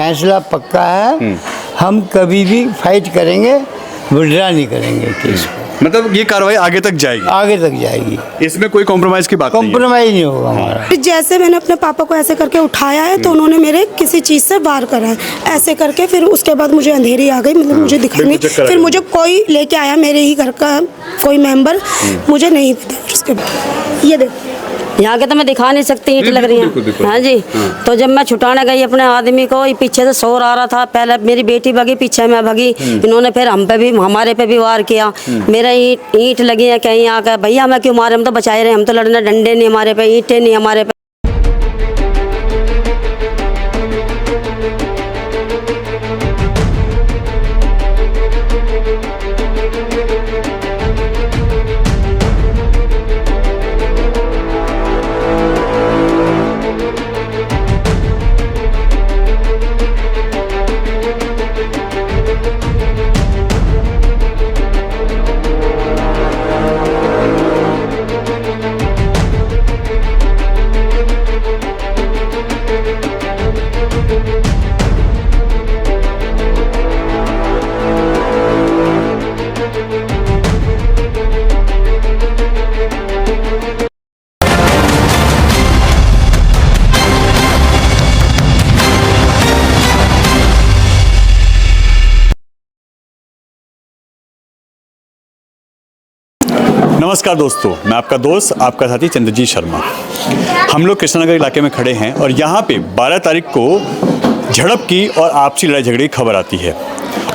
फैसला पक्का है। हम कभी भी फाइट करेंगे, विड्रा नहीं करेंगे केस को। मतलब ये कार्रवाई आगे तक जाएगी? आगे तक जाएगी, इसमें कोई कॉम्प्रोमाइज की बात नहीं है? कॉम्प्रोमाइज नहीं होगा हमारा। जैसे मैंने अपने पापा को ऐसे करके उठाया है तो उन्होंने मेरे किसी चीज़ से वार करा है ऐसे करके। फिर उसके बाद मुझे अंधेरी आ गई, मतलब मुझे दिखाई नहीं। फिर मुझे कोई लेके आया, मेरे ही घर का कोई मेंबर, मुझे नहीं पता। उसके बाद ये देखो, यहाँ के तो मैं दिखा नहीं सकती, ईंट लग रही है। हाँ जी। तो जब मैं छुटाने गई अपने आदमी को, ये पीछे से शोर आ रहा था। पहले मेरी बेटी भगी, पीछे मैं भगी। इन्होंने फिर हम पे भी, हमारे पे भी वार किया। मेरा ईंट लगी है कहीं आकर। भैया हमें क्यों मारे, हम तो बचाए रहे, हम तो लड़ने, डंडे नहीं हमारे पे, ईंटें नहीं हमारे पे। नमस्कार दोस्तों, मैं आपका दोस्त, आपका साथी चंद्रजीत शर्मा। हम लोग कृष्णनगर इलाके में खड़े हैं और यहाँ पे 12 तारीख को झड़प की और आपसी लड़ाई झगड़े की खबर आती है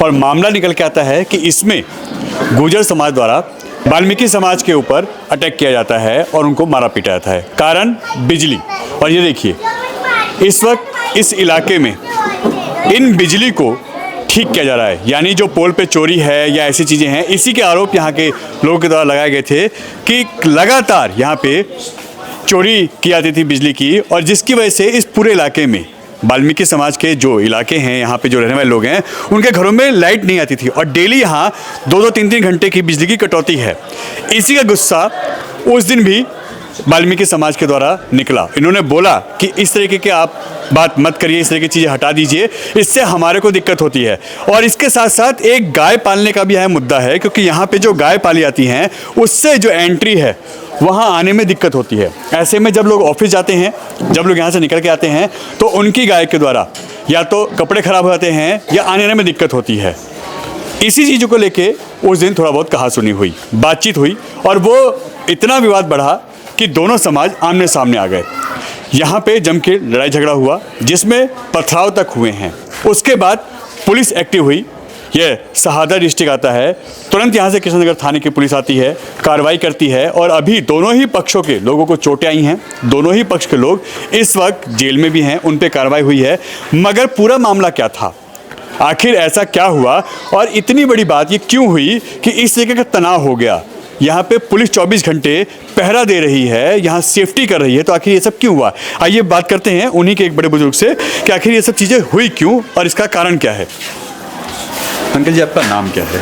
और मामला निकल के आता है कि इसमें गुर्जर समाज द्वारा वाल्मीकि समाज के ऊपर अटैक किया जाता है और उनको मारा पीटा जाता है। कारण बिजली। और ये देखिए, इस वक्त इस इलाके में इन बिजली को ठीक किया जा रहा है, यानी जो पोल पे चोरी है या ऐसी चीज़ें हैं, इसी के आरोप यहाँ के लोगों के द्वारा लगाए गए थे कि लगातार यहाँ पे चोरी की जाती थी बिजली की, और जिसकी वजह से इस पूरे इलाके में वाल्मीकि समाज के जो इलाके हैं, यहाँ पे जो रहने वाले लोग हैं, उनके घरों में लाइट नहीं आती थी और डेली यहाँ 2-2, 3-3 घंटे की बिजली की कटौती है। इसी का गुस्सा उस दिन भी वाल्मीकि समाज के द्वारा निकला। इन्होंने बोला कि इस तरीके के आप बात मत करिए, इस तरह की चीज़ें हटा दीजिए, इससे हमारे को दिक्कत होती है। और इसके साथ साथ एक गाय पालने का भी अहम मुद्दा है, क्योंकि यहाँ पे जो गाय पाली जाती हैं उससे जो एंट्री है वहाँ आने में दिक्कत होती है। ऐसे में जब लोग ऑफिस जाते हैं, जब लोग यहाँ से निकल के आते हैं, तो उनकी गाय के द्वारा या तो कपड़े खराब हो जाते हैं या आने में दिक्कत होती है। इसी चीज़ों को लेके उस दिन थोड़ा बहुत कहासुनी हुई, बातचीत हुई और वो इतना विवाद बढ़ा कि दोनों समाज आमने सामने आ गए। यहाँ पे जम के लड़ाई झगड़ा हुआ, जिसमें पथराव तक हुए हैं। उसके बाद पुलिस एक्टिव हुई। ये शहादा डिस्ट्रिक्ट आता है, तुरंत यहाँ से कृष्णनगर थाने की पुलिस आती है, कार्रवाई करती है और अभी दोनों ही पक्षों के लोगों को चोटें आई हैं। दोनों ही पक्ष के लोग इस वक्त जेल में भी हैं, उन पे कार्रवाई हुई है। मगर पूरा मामला क्या था, आखिर ऐसा क्या हुआ और इतनी बड़ी बात ये क्यों हुई कि इस तरीके का तनाव हो गया? यहाँ पे पुलिस 24 घंटे पहरा दे रही है, यहाँ सेफ्टी कर रही है, तो आखिर ये सब क्यों हुआ? आइए बात करते हैं उन्हीं के एक बड़े बुजुर्ग से कि आखिर ये सब चीज़ें हुई क्यों और इसका कारण क्या है। अंकल जी, आपका नाम क्या है?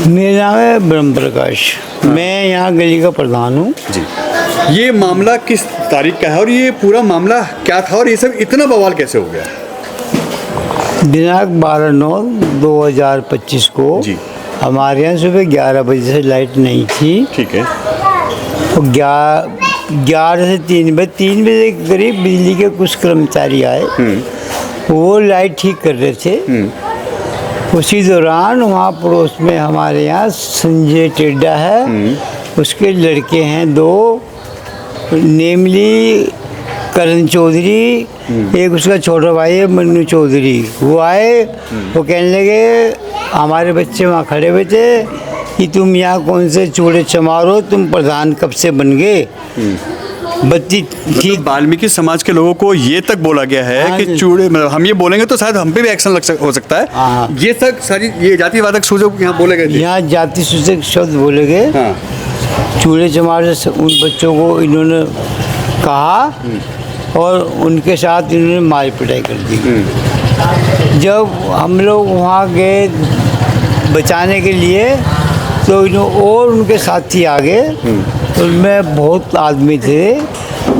मेरा नाम है ब्रह्म प्रकाश। मैं यहाँ गली का प्रधान हूँ जी। ये मामला किस तारीख का है और ये पूरा मामला क्या था और ये सब इतना बवाल कैसे हो गया? दिनांक 12/9/2025 को जी। हमारे यहाँ सुबह 11 बजे से लाइट नहीं थी। ठीक है। तो 11 से 3 बजे के करीब बिजली के कुछ कर्मचारी आए, वो लाइट ठीक कर रहे थे। उसी दौरान वहाँ पड़ोस में हमारे यहाँ संजय टेड्डा है, उसके लड़के हैं 2, नेमली करण चौधरी, एक उसका छोटा भाई है मन्नू चौधरी। वो आए, वो कहने लगे, हमारे बच्चे वहाँ खड़े हुए थे कि तुम यहाँ कौन से चूड़े चमारो, तुम प्रधान कब से बन गए? बत्ती ठीक। वाल्मीकि समाज के लोगों को ये तक बोला गया है कि चूड़े, मतलब हम ये बोलेंगे तो शायद हम पे भी एक्शन हो सकता है। ये तक सारी ये जातिवादक सूचक यहाँ बोले गए थे। यहाँ जाति सूचक शब्द बोले गए। चूड़े चमार से उन बच्चों को इन्होंने कहा और उनके साथ इन्होंने मार पिटाई कर दी। जब हम लोग वहाँ गए बचाने के लिए तो और उनके साथी आ गए, तो उनमें बहुत आदमी थे।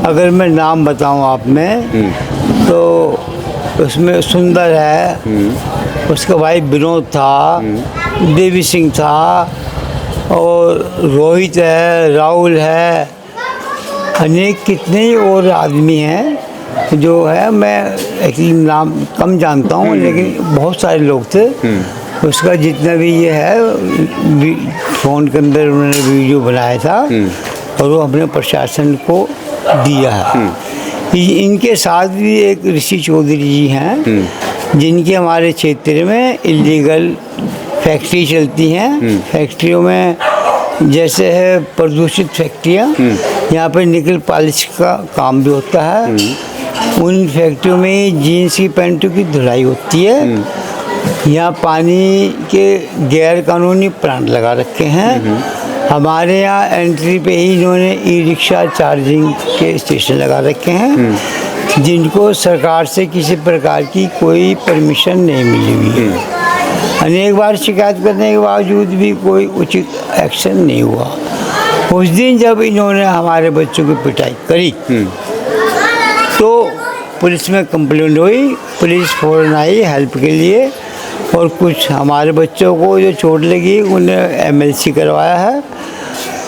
अगर मैं नाम बताऊं आप में तो उसमें सुंदर है, उसका भाई विनोद था, देवी सिंह था, और रोहित है, राहुल है, अनेक कितने ही और आदमी हैं जो है, मैं एक्चुअली नाम कम जानता हूँ, लेकिन बहुत सारे लोग थे। उसका जितना भी ये है फ़ोन के अंदर उन्होंने वीडियो बनाया था और वो अपने प्रशासन को दिया है। इनके साथ भी एक ऋषि चौधरी जी हैं जिनके हमारे क्षेत्र में इलीगल फैक्ट्री चलती हैं। फैक्ट्रियों में जैसे है प्रदूषित फैक्ट्रियाँ, यहाँ पे निकल पॉलिश का काम भी होता है। उन फैक्ट्रियों में जीन्स की पैंटों की धुलाई होती है। यहाँ पानी के गैर कानूनी प्लांट लगा रखे हैं। हमारे यहाँ एंट्री पे ही इन्होंने ई रिक्शा चार्जिंग के स्टेशन लगा रखे हैं जिनको सरकार से किसी प्रकार की कोई परमिशन नहीं मिली हुई है। अनेक बार शिकायत करने के बावजूद भी कोई उचित एक्शन नहीं हुआ। उस दिन जब इन्होंने हमारे बच्चों की पिटाई करी तो पुलिस में कंप्लेंट हुई, पुलिस फ़ौरन आई हेल्प के लिए, और कुछ हमारे बच्चों को जो चोट लगी उन्हें MLC करवाया है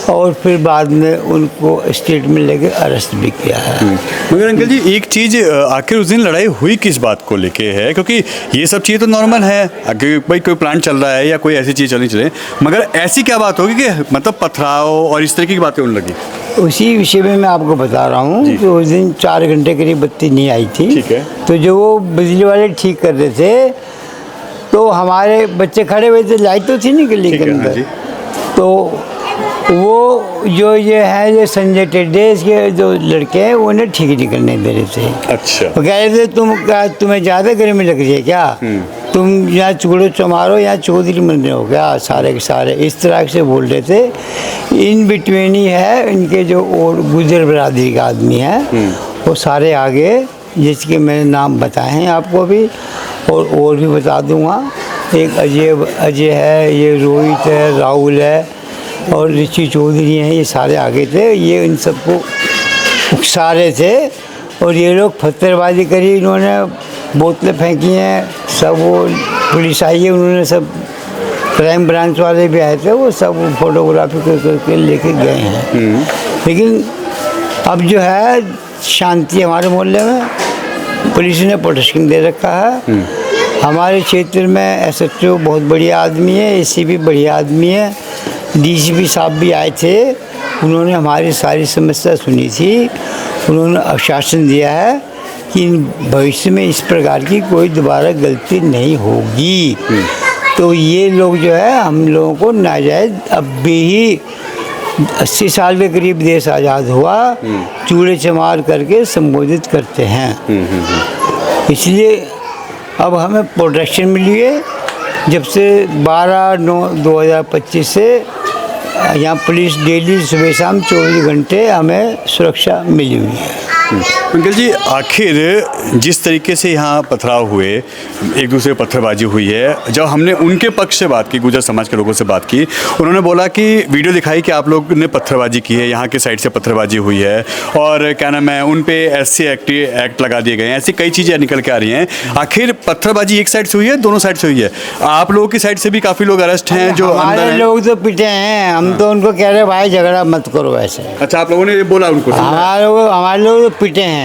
और फिर बाद में उनको स्टेट में लेके अरेस्ट भी किया है। मगर अंकल जी एक चीज़, आखिर उस दिन लड़ाई हुई किस बात को लेके है? क्योंकि ये सब चीज़ें तो नॉर्मल है, अगर भाई कोई प्लांट चल रहा है या कोई ऐसी चीज़ चलनी चले, मगर ऐसी क्या बात होगी कि मतलब पथराव और इस तरह की बातें होने लगी? उसी विषय में मैं आपको बता रहा हूँ कि उस दिन 4 घंटे करीब बत्ती नहीं आई थी। ठीक है। तो जो वो बिजली वाले ठीक कर रहे थे तो हमारे बच्चे खड़े हुए थे, लाइट तो थी नहीं गली के अंदर। तो वो जो ये है ये संजय टेडेस के जो लड़के हैं उन्हें ठीक नहीं करने दे रहे थे। अच्छा। वो कह रहे थे तुम्हें ज़्यादा गर्मी लग रही है क्या? तुम यहाँ चूड़ो चमारो, यहाँ चौधरी बन रहे हो क्या सारे के सारे, इस तरह से बोल रहे थे। इन बिटवीन ही है इनके जो और गुजर बरादरी का आदमी है वो सारे आगे, जिसके मैंने नाम बताए हैं आपको भी और भी बता दूंगा। एक अजय है, ये रोहित है, राहुल है और ऋषि चौधरी हैं, ये सारे आगे थे। ये इन सबको उकसा रहे थे और ये लोग पत्थरबाजी करी, इन्होंने बोतलें फेंकी हैं। सब वो पुलिस आई है, उन्होंने सब क्राइम ब्रांच वाले भी आए थे, वो सब फोटोग्राफी करके लेके गए हैं। लेकिन अब जो है शांति हमारे मोहल्ले में, पुलिस ने प्रोटेक्शन दे रखा है। हमारे क्षेत्र में SHO बहुत बढ़िया आदमी है, ACP बढ़िया आदमी है, DCP साहब भी आए थे, उन्होंने हमारी सारी समस्या सुनी थी। उन्होंने आश्वासन दिया है कि भविष्य में इस प्रकार की कोई दोबारा गलती नहीं होगी। तो ये लोग जो है हम लोगों को नाजायज़ अब भी 80 साल के करीब देश आज़ाद हुआ चूड़े चमार करके संबोधित करते हैं। इसलिए अब हमें प्रोटेक्शन मिली है। जब से 12/9/2025 से यहाँ पुलिस डेली सुबह शाम 24 घंटे हमें सुरक्षा मिली हुई है। अंकल जी आखिर जिस तरीके से यहाँ पथराव हुए, एक दूसरे पर पत्थरबाजी हुई है, जब हमने उनके पक्ष से बात की, गुर्जर समाज के लोगों से बात की, उन्होंने बोला कि वीडियो दिखाई कि आप लोग ने पत्थरबाजी की है, यहाँ के साइड से पत्थरबाजी हुई है और क्या नाम है उन पे SC एक्ट लगा दिए गए हैं। ऐसी कई चीज़ें निकल के आ रही हैं। आखिर पत्थरबाजी एक साइड से हुई है, दोनों साइड से हुई है? आप लोगों की साइड से भी काफ़ी लोग अरेस्ट हैं जो हमारे लोग तो पिटे हैं, हम तो उनको कह रहे भाई झगड़ा मत करो वैसे। अच्छा, आप लोगों ने ये बोला उनको? हमारे लोग पिटे हैं।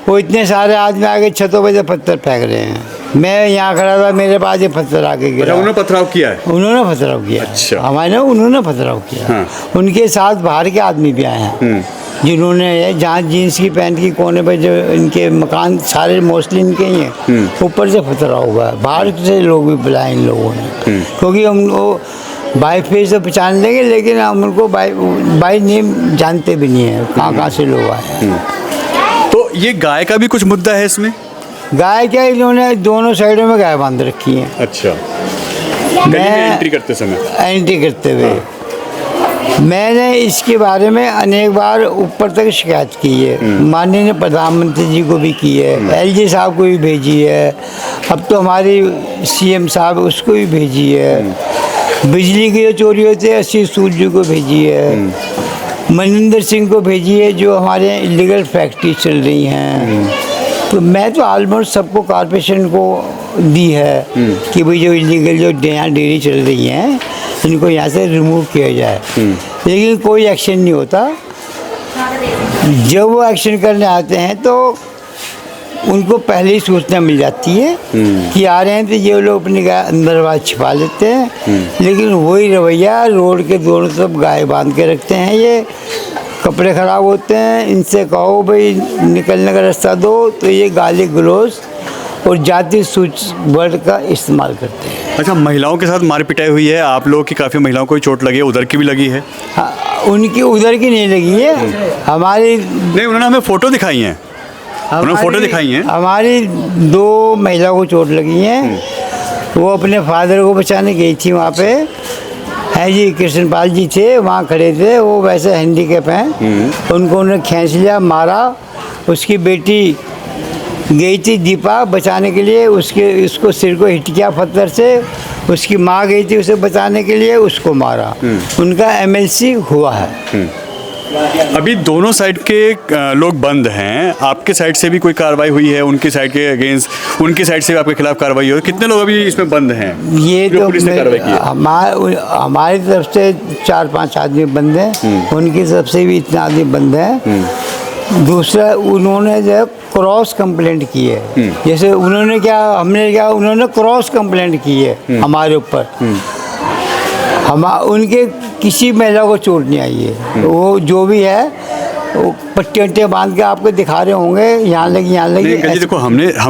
वो इतने सारे आदमी आके छतों पे पत्थर फेंक रहे हैं। मैं यहाँ खड़ा था, मेरे पास ये पत्थर आके गिरा। उन्होंने पथराव किया है? उन्होंने पथराव किया। अच्छा। हमारे उन्होंने पथराव किया। उनके साथ बाहर के आदमी भी आए हैं जिन्होंने, जहाँ जीन्स की पैंट की कोने पे जो इनके मकान सारे मोस्टली इनके ही हैं, ऊपर से पथराव हुआ है। बाहर से लोग भी बुलाए इन लोगों ने, क्योंकि हम वो बाई फेस से पहचान लेंगे, लेकिन हम उनको बाई नेम जानते भी नहीं है कहाँ से लोग आए हैं। तो ये गाय का भी कुछ मुद्दा है इसमें? गाय क्या, इन्होंने दोनों साइडों में गाय बांध रखी है। अच्छा। मैं एंट्री करते समय, एंट्री करते हुए मैंने इसके बारे में अनेक बार ऊपर तक शिकायत की है, माननीय प्रधानमंत्री जी को भी की है, LG साहब को भी भेजी है, अब तो हमारी CM साहब उसको भी भेजी है, बिजली की जो चोरी होती है अस्सी सूद जी को भेजी है, मनिंदर सिंह को भेजी है, जो हमारे यहाँ इलीगल फैक्ट्री चल रही हैं, तो मैं तो ऑलमोस्ट सबको कॉर्पोरेशन को दी है कि भाई जो इलीगल जो यहाँ डेयरी चल रही हैं इनको यहाँ से रिमूव किया जाए, लेकिन कोई एक्शन नहीं होता। जब वो एक्शन करने आते हैं तो उनको पहले ही सूचना मिल जाती है कि आ रहे हैं, तो ये लोग अपनी गाय अंदर बाहर छिपा लेते हैं। लेकिन वही रवैया, रोड के दोनों तरफ गाय बांध के रखते हैं, ये कपड़े ख़राब होते हैं, इनसे कहो भाई निकलने का रास्ता दो तो ये गाली गलौज और जाति सूच वर्ड का इस्तेमाल करते हैं। अच्छा, महिलाओं के साथ मार पिटाई हुई है, आप लोगों की काफ़ी महिलाओं को चोट लगी है, उधर की भी लगी है? हाँ, उनकी उधर की नहीं लगी है, हमारी नहीं, उन्होंने हमें फ़ोटो दिखाई हैं, उन्होंने फ़ोटो दिखाई हैं। हमारी 2 महिलाओं को चोट लगी हैं, वो अपने फादर को बचाने गई थी वहाँ पे, है जी, कृष्णपाल जी थे वहाँ खड़े थे, वो वैसे हैंडीकैप हैं, उनको उन्होंने खींच लिया, मारा। उसकी बेटी गई थी दीपा बचाने के लिए, उसको सिर को हिट किया पत्थर से। उसकी माँ गई थी उसे बचाने के लिए, उसको मारा। उनका MLC हुआ है। अभी दोनों साइड के लोग बंद हैं, आपके साइड से भी कोई कार्रवाई हुई है, उनकी साइड के अगेंस्ट, उनकी साइड से भी आपके खिलाफ कार्रवाई हुई है? कितने लोग अभी इसमें बंद हैं? ये जो तो पुलिस ने कार्रवाई की है? हमारी तरफ से 4-5 आदमी बंद हैं, उनकी तरफ से भी इतने आदमी बंद हैं। दूसरा, उन्होंने जब क्रॉस कंप्लेंट की है, जैसे उन्होंने क्या, हमने क्या, उन्होंने क्रॉस कंप्लेंट की है हमारे ऊपर। उनके किसी महिला को चोट नहीं आई है। वो जो भी है वो पट्टी बांध के आपको दिखा रहे होंगे, यहाँ लगी, यहाँ लगी।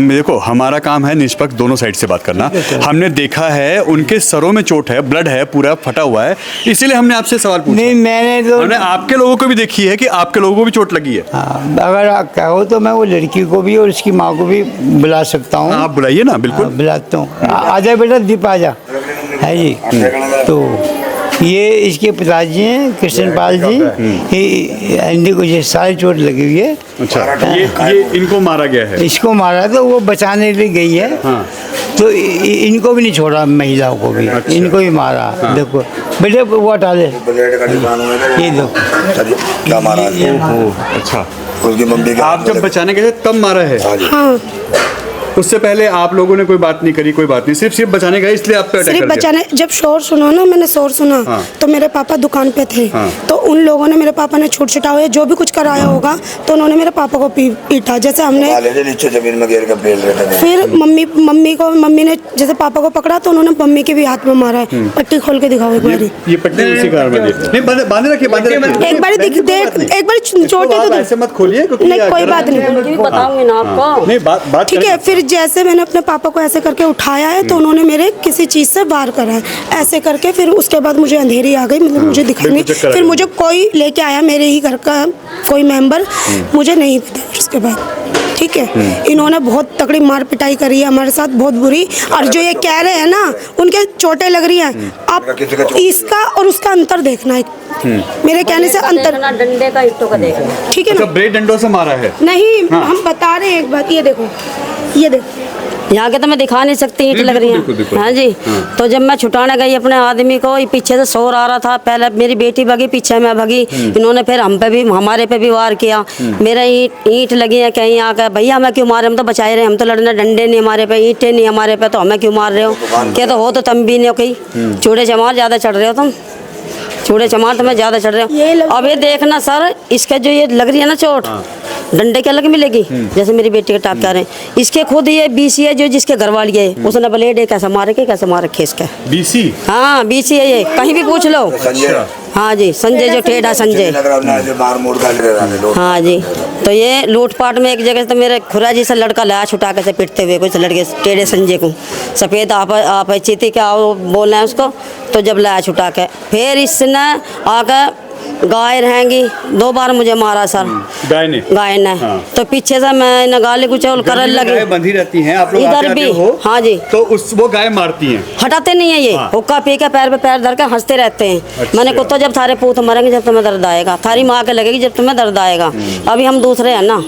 देखो हमारा काम है निष्पक्ष दोनों साइड से बात करना। हमने देखा है उनके सरों में चोट है, ब्लड है, पूरा फटा हुआ है, इसीलिए हमने आपसे सवाल पूछा। नहीं, हमने आपके लोगों को भी देखी है कि आपके लोगों को भी चोट लगी है। हाँ, अगर आप कहो तो मैं वो लड़की को भी और उसकी माँ को भी बुला सकता हूँ। आप बुलाइए ना, बिल्कुल बुलाता हूँ। आजा बेटा, दीप आजा, है जी। तो ये इसके पिताजी हैं कृष्णपाल जी, एंडी को ये सारी चोट लगी हुई है। अच्छा, ये इनको मारा गया है? इसको मारा तो वो बचाने के लिए गई है। हाँ। तो इनको भी नहीं छोड़ा, महिलाओं को भी। अच्छा। इनको भी मारा। देखो बेटे, वो हटा ले, ये देखो क्या मारा। अच्छा, उसकी मम्मी का आप जब बचाने गए तब मारा है? हाँ, उससे पहले आप लोगों ने कोई बात नहीं करी? कोई बात नहीं, सिर्फ बचाने गए इसलिए आप पे अटैक कर दिया? बचाने, जब शोर सुना ना, मैंने शोर सुना। हाँ। तो मेरे पापा दुकान पे थे। हाँ। तो उन लोगों ने, मेरे पापा ने छूट छुटा हुआ जो भी कुछ कराया होगा, तो उन्होंने मेरे पापा को पीटा। जैसे हमने नीचे जमीन में गिर के पेल रहे थे। फिर मम्मी ने जैसे पापा को पकड़ा तो उन्होंने मम्मी के भी हाथ में मारा है। पट्टी खोल के दिखाओ एक बार। ये पट्टी उसी कार में नहीं, बांधे रखिए, बांधे रखिए। एक बार देख, एक बार चोटे तो ऐसे मत खोलिए, नहीं, कोई बात नहीं, बताऊंगी ना आपको। नहीं, बात ठीक है। फिर जैसे मैंने अपने पापा को ऐसे करके उठाया है तो उन्होंने मेरे किसी चीज़ से वार करा है, ऐसे करके। फिर उसके बाद मुझे अंधेरी आ गई, मतलब मुझे दिखाई नहीं। फिर मुझे कोई लेके आया, मेरे ही घर का कोई मेंबर, मुझे नहीं पता उसके बाद। ठीक है, इन्होंने बहुत तगड़ी मार पिटाई करी है हमारे साथ, बहुत बुरी। और जो ये कह रहे हैं ना उनके चोटें लग रही हैं, आप इसका और उसका अंतर देखना है। मेरे कहने से अंतर, डंडे का, ईंटों का देखना। ठीक है ना? ब्लेड डंडों से मारा है? नहीं, हम बता रहे हैं एक बात, ये देखो, ये देखो, यहाँ के तो मैं दिखा नहीं सकती, ईंट लग रही है। हाँ जी। तो जब मैं छुटाने गई अपने आदमी को, पीछे से शोर आ रहा था, पहले मेरी बेटी भगी, पीछे मैं भगी। इन्होंने फिर हम पे भी, हमारे पे भी वार किया। मेरा ईंट लगी है कहीं आकर, भैया हमें क्यों मारे, हम तो बचाए रहे, हम तो लड़ने, डंडे नहीं हमारे पे, ईंटें नहीं हमारे पे, तो हमें क्यों मार रहे हो? क्या तो हो तो तुम भी नहीं हो, कहीं चूड़े चमार ज़्यादा चढ़ रहे हो तुम, चूड़े चमार तुम्हें ज़्यादा चढ़ रहे हो। अब ये देखना सर, इसका जो ये लग रही है ना चोट, डंडे के अलग मिलेगी, जैसे मेरी बेटी के टाप कह रहे हैं, इसके खुद ये BC है जो जिसके घर वाली है, उसने ब्लेड कैसे मारे के, कैसे मारे खेस के। BC? हाँ, BC है ये, कहीं भी पूछ लो। हाँ जी, संजय जो टेढ़ा संजय। हाँ जी। तो ये लूटपाट में एक जगह तो मेरे खुरा जी से लड़का लाया छुटा के से पिटते हुए, कुछ लड़के टेढ़े संजय को, सफ़ेद आप चीती क्या बोल रहे हैं उसको, तो जब लाया छुटा के, फिर इसने आकर गाय रहेंगी 2 बार मुझे मारा सर। गाय ने? हाँ। तो पीछे से मैं गाली गुचौल करने लगी। गाय बंधी रहती हैं, आप लोग इधर भी हो? हाँ जी। तो वो गाय मारती हैं? हटाते नहीं है ये। हाँ। हुक्का पी के पैर पे पैर धर के हंसते रहते हैं। अच्छा। मैंने कुत्ता, जब थारे पूत मरेंगे जब तुम्हें दर्द आएगा, थारी माँ के लगेगी जब तुम्हें दर्द आएगा। अभी हम दूसरे हैं ना,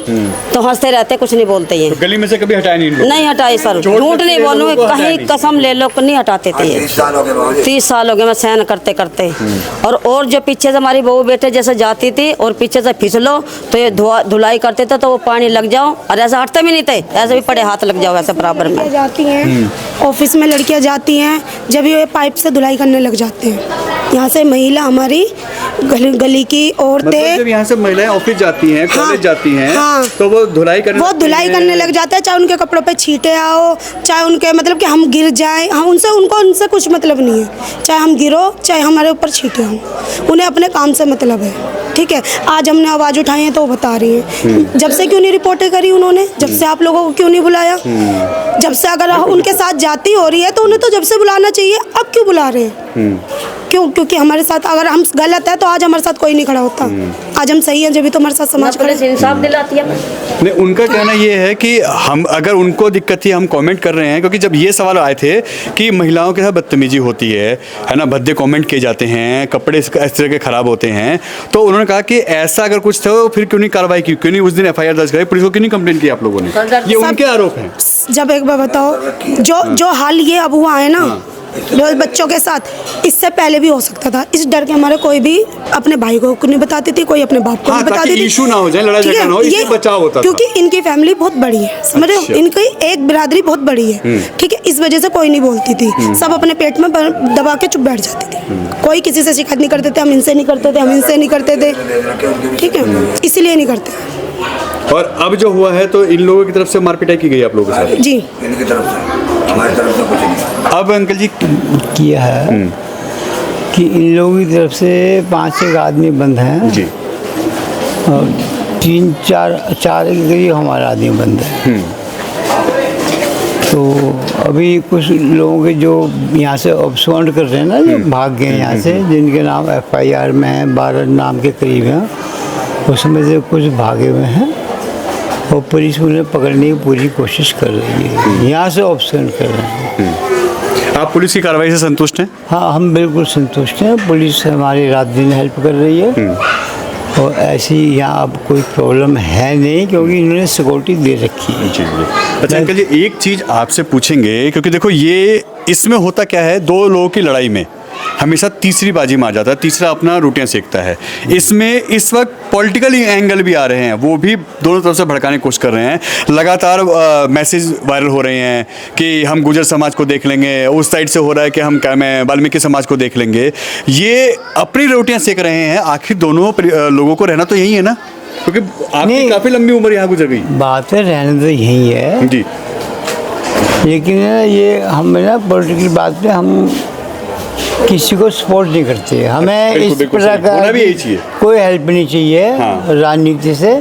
तो हंसते रहते, कुछ नहीं बोलते ये। तो गली में से कभी हटाए नहीं हटाए सर, झूठ नहीं बोलूँ, कहीं कसम ले लो, नहीं हटाते थे ये। 30 साल हो गए मैं सहन करते करते। और जो पीछे से हमारी बहू बहू बेटे जैसे जाती थी और पीछे से फिसलो तो ये धुलाई करते थे तो वो पानी लग जाओ और ऐसा हटते भी नहीं थे, ऐसे भी पड़े हाथ लग जाओ ऐसे बराबर में। जाती हैं ऑफिस में लड़कियां जाती हैं, जब ये पाइप से धुलाई करने लग जाते हैं। यहाँ से महिला हमारी गली की औरतें, मतलब जब यहाँ से महिलाएं ऑफिस जाती हैं, कॉलेज जाती हैं, हाँ, तो वो धुलाई करने लग जाता है, चाहे उनके कपड़ों पे छींटे आओ, चाहे उनके मतलब कि हम गिर जाएं, हम उनसे कुछ मतलब नहीं है, चाहे हम गिरो चाहे हमारे ऊपर छींटे हों, उन्हें अपने काम से मतलब है। ठीक है, आज हमने आवाज़ उठाई है तो वो बता रही हैं, जब से क्यों नहीं रिपोर्टें करी उन्होंने, जब से आप लोगों को क्यों नहीं बुलाया, जब से अगर उनके साथ जाती हो रही है तो उन्हें तो जब से बुलाना चाहिए, अब क्यों बुला रहे हैं? क्यों? क्योंकि हमारे साथ अगर हम गलत है तो आज हमारे साथ कोई नहीं खड़ा होता, आज हम सही हैं जब भी तो हमारे साथ समाज खड़े। इंसाफ दिलाती है। नहीं, उनका कहना ये है कि हम अगर उनको दिक्कत थी हम कमेंट कर रहे हैं, क्योंकि जब ये सवाल आए थे कि महिलाओं के साथ बदतमीजी होती है ना, भद्दे कमेंट किए जाते हैं, कपड़े इस तरह के खराब होते हैं, तो उन्होंने कहा कि ऐसा अगर कुछ था फिर क्यों नहीं कार्रवाई की, क्यों नहीं उस दिन एफआईआर दर्ज कराई, पुलिस को क्यों नहीं कंप्लेंट की आप लोगों ने? ये उनके आरोप हैं। जब एक बार बताओ, जो हाल ये अब हुआ है ना बच्चों के साथ, इससे पहले भी हो सकता था। इस डर के हमारे कोई भी अपने भाई को नहीं बताती थी, कोई अपने बाप को नहीं बताती थी, इशू ना हो जाए, लड़ाई झगड़ा ना हो, इससे बचाव होता था। क्योंकि इनकी फैमिली बहुत बड़ी है, समझ रहे हो, इनकी एक बिरादरी बहुत बड़ी है। ठीक है, इस वजह से कोई नहीं बोलती थी, सब अपने पेट में दबा के चुप बैठ जाती थी, कोई किसी से शिकायत नहीं करते थे, हम इनसे नहीं करते थे, हम इनसे नहीं करते थे। ठीक है, इसीलिए नहीं करते। और अब जो हुआ है तो इन लोगों की तरफ से मारपीटाई की गई आप लोगों के साथ? जी, इनकी तरफ से, हमारी तरफ से कुछ नहीं। अब अंकल जी किया है कि इन लोगों की तरफ से 5-6 आदमी बंद हैं जी, और 3-4 के करीब हमारा आदमी बंद है। तो अभी कुछ लोगों के जो यहाँ से ऑब्सॉन्ड कर रहे हैं ना, जो भाग गए यहाँ से, जिनके नाम एफआईआर में हैं, 12 नाम के करीब हैं, उसमें से कुछ भागे हुए हैं और पुलिस उन्हें पकड़ने की पूरी कोशिश कर रही है, यहाँ से ऑब्सॉन्ड कर रहे हैं। आप पुलिस की कार्रवाई से संतुष्ट हैं? हाँ, हम बिल्कुल संतुष्ट हैं, पुलिस हमारी रात दिन हेल्प कर रही है और ऐसी यहाँ अब कोई प्रॉब्लम है नहीं, क्योंकि इन्होंने सिक्योरिटी दे रखी है। जी जी। अच्छा अंकल जी, एक चीज़ आपसे पूछेंगे, क्योंकि देखो ये इसमें होता क्या है, दो लोगों की लड़ाई में हमेशा तीसरी बाजी मार जाता है, तीसरा अपना रोटियां सेकता है। इसमें इस वक्त पॉलिटिकल एंगल भी आ रहे हैं, वो भी दोनों तरफ से भड़काने की कोशिश कर रहे हैं। लगातार मैसेज वायरल हो रहे हैं कि हम गुजर समाज को देख लेंगे, उस साइड से हो रहा है कि हम वाल्मीकि समाज को देख लेंगे। ये अपनी रोटियां सेक रहे हैं, आखिर दोनों लोगों को रहना तो यही है ना, क्योंकि आपकी काफ़ी लंबी उम्र यहाँ गुजर गई। बात है, रहना तो यही है जी, लेकिन ये हम ना पॉलिटिकल बात पे हम किसी को सपोर्ट नहीं करते, हमें इस प्रकार कोई हेल्प नहीं चाहिए। हाँ। राजनीति से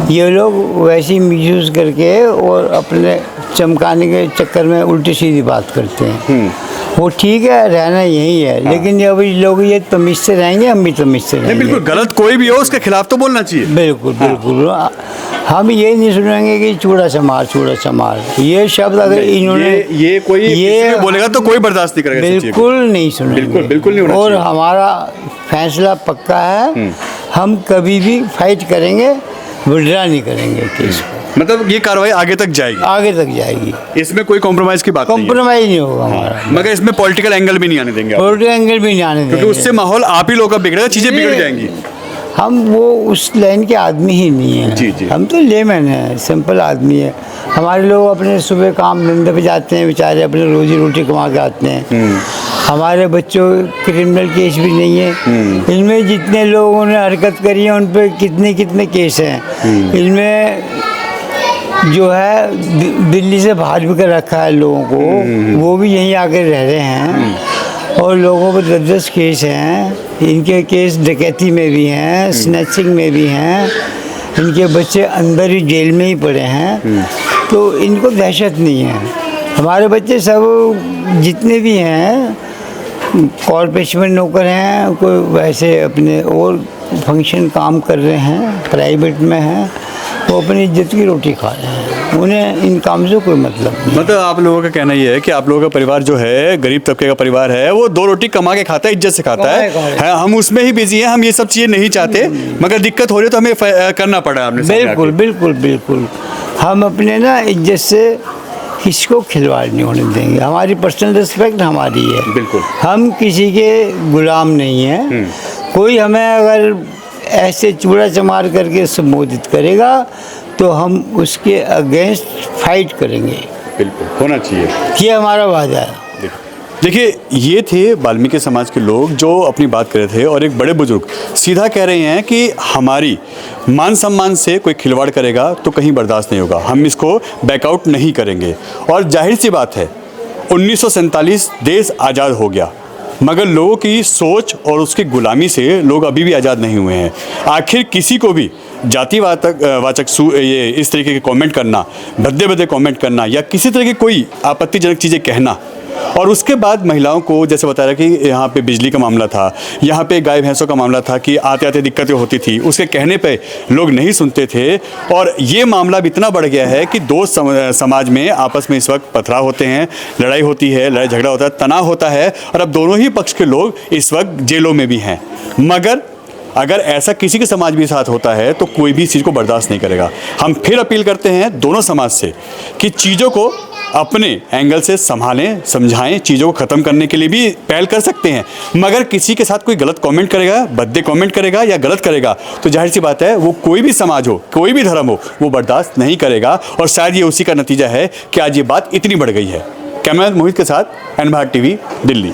ये लोग वैसे ही मिसयूज करके और अपने चमकाने के चक्कर में उल्टी सीधी बात करते हैं। वो ठीक है, रहना यही है। हाँ। लेकिन जब लोग ये तमीज़ से रहेंगे, हम भी तमीज़ से रहेंगे। बिल्कुल, गलत कोई भी हो उसके खिलाफ तो बोलना चाहिए। बिल्कुल। हाँ। बिल्कुल, हम ये नहीं सुनेंगे कि चूड़ा चमार ये शब्द अगर इन्होंने ये कोई ये बोलेगा तो कोई बर्दाश्त नहीं करेगा। बिल्कुल नहीं सुनेंगे, बिल्कुल नहीं होना और चाहिए। हमारा फैसला पक्का है, हम कभी भी फाइट करेंगे, विड्रा नहीं करेंगे केस को। मतलब ये कार्रवाई आगे तक जाएगी, इसमें कोई कॉम्प्रोमाइज की बात कॉम्प्रोमाइज नहीं होगा हमारा। मगर इसमें पॉलिटिकल एंगल भी नहीं आने देंगे, पॉलिटिकल एंगल भी नहीं आने देंगे, क्योंकि उससे माहौल आप ही लोगों का बिगड़ेगा, चीजें बिगड़ जाएंगी। हम वो उस लाइन के आदमी ही नहीं है। जी, जी। हम तो लेमैन है, सिंपल आदमी है। हमारे लोग अपने सुबह काम धंधे पे जाते हैं, बेचारे अपने रोजी रोटी कमा के आते हैं। हमारे बच्चों क्रिमिनल केस भी नहीं है। इनमें जितने लोगों ने हरकत करी है उन पर कितने केस हैं। इनमें जो है दिल्ली से बाहर भी कर रखा है लोगों को, वो भी यहीं आकर रह रहे हैं, और लोगों पर 10-10 केस हैं। इनके केस डकैती में भी हैं, स्नैचिंग में भी हैं, इनके बच्चे अंदर ही जेल में ही पड़े हैं। तो इनको दहशत नहीं है। हमारे बच्चे सब जितने भी हैं कॉर्पोरेशन में नौकर हैं, कोई वैसे अपने और फंक्शन काम कर रहे हैं, प्राइवेट में हैं, वो अपनी इज्जत की रोटी खा रहे हैं, उन्हें इन काम से कोई मतलब नहीं। मतलब आप लोगों का कहना ये है कि आप लोगों का परिवार जो है गरीब तबके का परिवार है, वो 2 रोटी कमा के खाता है, इज्जत से खाता है। हम उसमें ही बिजी हैं, हम ये सब चीज़ें नहीं चाहते, मगर दिक्कत हो रही है तो हमें करना पड़ा है। बिल्कुल हम अपने ना इज्जत से किसी को खिलवाड़ नहीं होने देंगे। हमारी पर्सनल रिस्पेक्ट हमारी है, बिल्कुल। हम किसी के गुलाम नहीं हैं। कोई हमें अगर ऐसे चूड़ा चमार करके संबोधित करेगा तो हम उसके अगेंस्ट फाइट करेंगे। बिल्कुल होना चाहिए। ये हमारा वादा है। देखिए, ये थे वाल्मीकि समाज के लोग जो अपनी बात कर रहे थे और एक बड़े बुजुर्ग सीधा कह रहे हैं कि हमारी मान सम्मान से कोई खिलवाड़ करेगा तो कहीं बर्दाश्त नहीं होगा, हम इसको बैकआउट नहीं करेंगे। और जाहिर सी बात है 1947 देश आज़ाद हो गया, मगर लोगों की सोच और उसकी गुलामी से लोग अभी भी आज़ाद नहीं हुए हैं। आखिर किसी को भी वाचक ये इस तरीके के कमेंट करना, भद्दे भद्दे कमेंट करना या किसी तरह की कोई आपत्तिजनक चीज़ें कहना, और उसके बाद महिलाओं को जैसे बताया कि यहाँ पे बिजली का मामला था, यहाँ पे गाय भैंसों का मामला था कि आते आते दिक्कतें होती थी, उसके कहने पे लोग नहीं सुनते थे। और ये मामला भी इतना बढ़ गया है कि दो समाज में आपस में इस वक्त पथराव होते हैं, लड़ाई होती है, लड़ाई झगड़ा होता है, तनाव होता है, और अब दोनों ही पक्ष के लोग इस वक्त जेलों में भी हैं। मगर अगर ऐसा किसी के समाज के साथ होता है तो कोई भी इस चीज़ को बर्दाश्त नहीं करेगा। हम फिर अपील करते हैं दोनों समाज से कि चीज़ों को अपने एंगल से संभालें, समझाएं, चीज़ों को ख़त्म करने के लिए भी पहल कर सकते हैं। मगर किसी के साथ कोई गलत कमेंट करेगा, भद्दे कमेंट करेगा या गलत करेगा तो जाहिर सी बात है वो कोई भी समाज हो, कोई भी धर्म हो, वो बर्दाश्त नहीं करेगा। और शायद ये उसी का नतीजा है कि आज ये बात इतनी बढ़ गई है। कैमरा मोहित के साथ एन भारत टीवी, दिल्ली।